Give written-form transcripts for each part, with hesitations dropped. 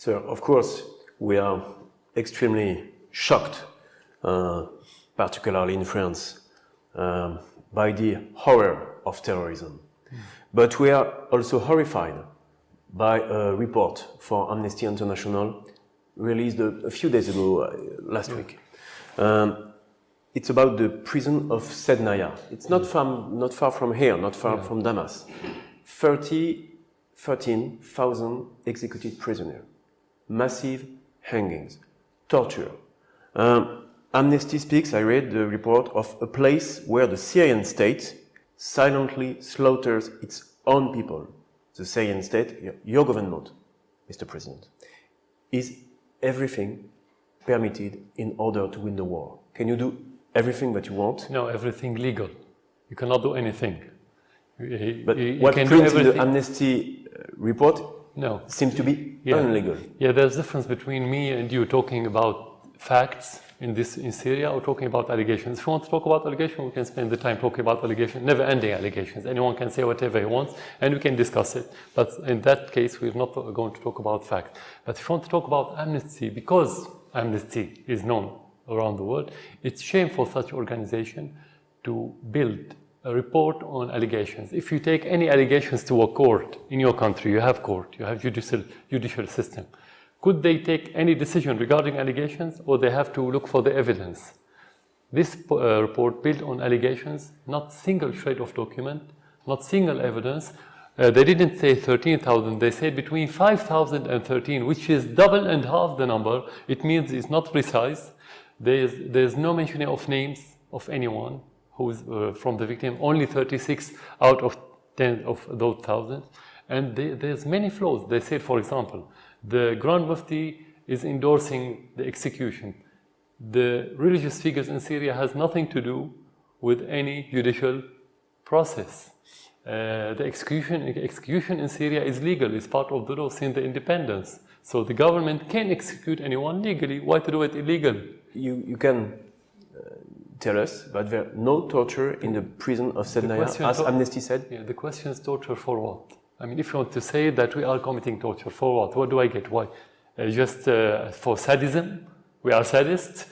So, of course, we are extremely shocked, particularly in France, by the horror of terrorism. But we are also horrified by a report for Amnesty International released a few days ago, last week. It's about the prison of Sednaya. It's not far from here, not far from Damas. 13,000 executed prisoners, massive hangings, torture. Amnesty speaks, I read the report, of a place where the Syrian state silently slaughters its own people. The Syrian state, your government, Mr. President, is everything permitted in order to win the war. Can you do everything that you want? No, everything legal. You cannot do anything. But what prints in the Amnesty report seems to be illegal. Yeah, there's a difference between me and you talking about facts in Syria or talking about allegations. If you want to talk about allegations, we can spend the time talking about allegations, never-ending allegations. Anyone can say whatever he wants, and we can discuss it. But in that case, we're not going to talk about facts. But if you want to talk about amnesty, because amnesty is known around the world, it's shameful for such organization to build a report on allegations. If you take any allegations to a court in your country, you have court, you have judicial system. Could they take any decision regarding allegations, or they have to look for the evidence? This report built on allegations, not single shred of document, not single evidence. They didn't say 13,000, they said between 5,000 and 13, which is double and half the number. It means it's not precise. There's no mentioning of names of anyone who's from the victim, only 36 out of 10 of those thousands. And there's many flaws. They said, for example, the Grand Mufti is endorsing the execution. The religious figures in Syria has nothing to do with any judicial process. The execution in Syria is legal, it's part of the law since the independence. So the government can execute anyone legally. Why to do it illegal? You can tell us, but there no torture in the prison of Sednaya, as Amnesty said? Yeah, the question is torture for what? I mean, if you want to say that we are committing torture, for what? What do I get? Why? Just for sadism? We are sadists?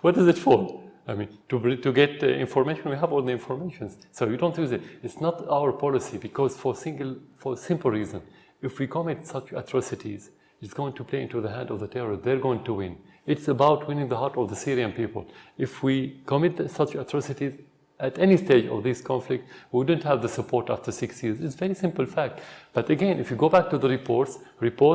What is it for? I mean, to get information, we have all the information. So you don't use it. It's not our policy, because for a simple reason. If we commit such atrocities, it's going to play into the hand of the terrorists. They're going to win. It's about winning the heart of the Syrian people. If we commit such atrocities at any stage of this conflict, we wouldn't have the support after 6 years. It's a very simple fact. But again, if you go back to the reports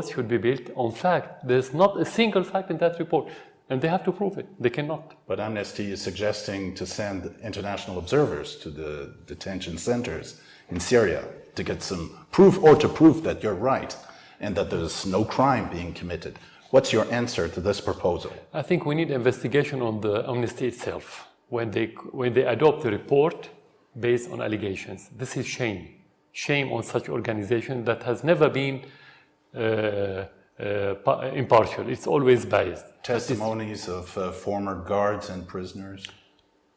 should be built on fact. There's not a single fact in that report. And they have to prove it. They cannot. But Amnesty is suggesting to send international observers to the detention centers in Syria to get some proof, or to prove that you're right and that there's no crime being committed. What's your answer to this proposal? I think we need investigation on the Amnesty itself. When they adopt a report based on allegations. This is shame. Shame on such organization that has never been impartial. It's always biased. Testimonies of former guards and prisoners?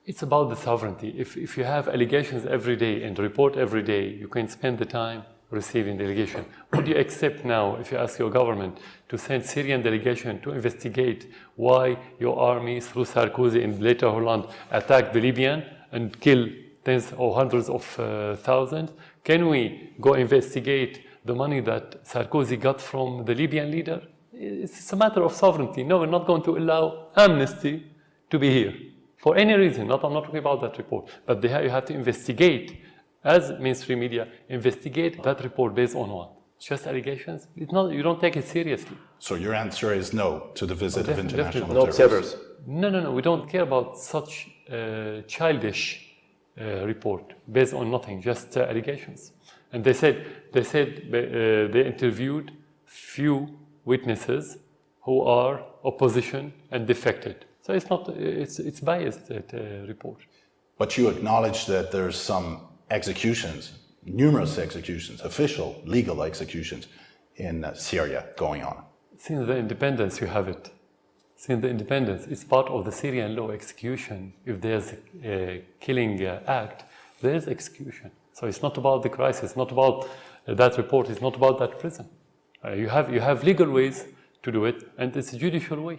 It's about the sovereignty. If you have allegations every day and report every day, you can spend the time receiving the allegation. Would you accept now, if you ask your government, to send Syrian delegation to investigate why your army, through Sarkozy and later Hollande, attacked the Libyan and killed tens or hundreds of thousands? Can we go investigate the money that Sarkozy got from the Libyan leader? It's a matter of sovereignty. No, we're not going to allow Amnesty to be here for any reason. I'm not talking about that report, but you have to investigate. As mainstream media, investigate that report based on what? Just allegations? It's not, you don't take it seriously. So your answer is no to the visit of international observers? No. We don't care about such childish report based on nothing, just allegations. And they said they interviewed few witnesses who are opposition and defected. So it's biased report. But you acknowledge that there's some executions, numerous executions, official, legal executions in Syria going on. Since the independence, you have it. Since the independence, it's part of the Syrian law, execution. If there's a killing act, there's execution. So it's not about the crisis, not about that report, it's not about that prison. You have legal ways to do it, and it's a judicial way.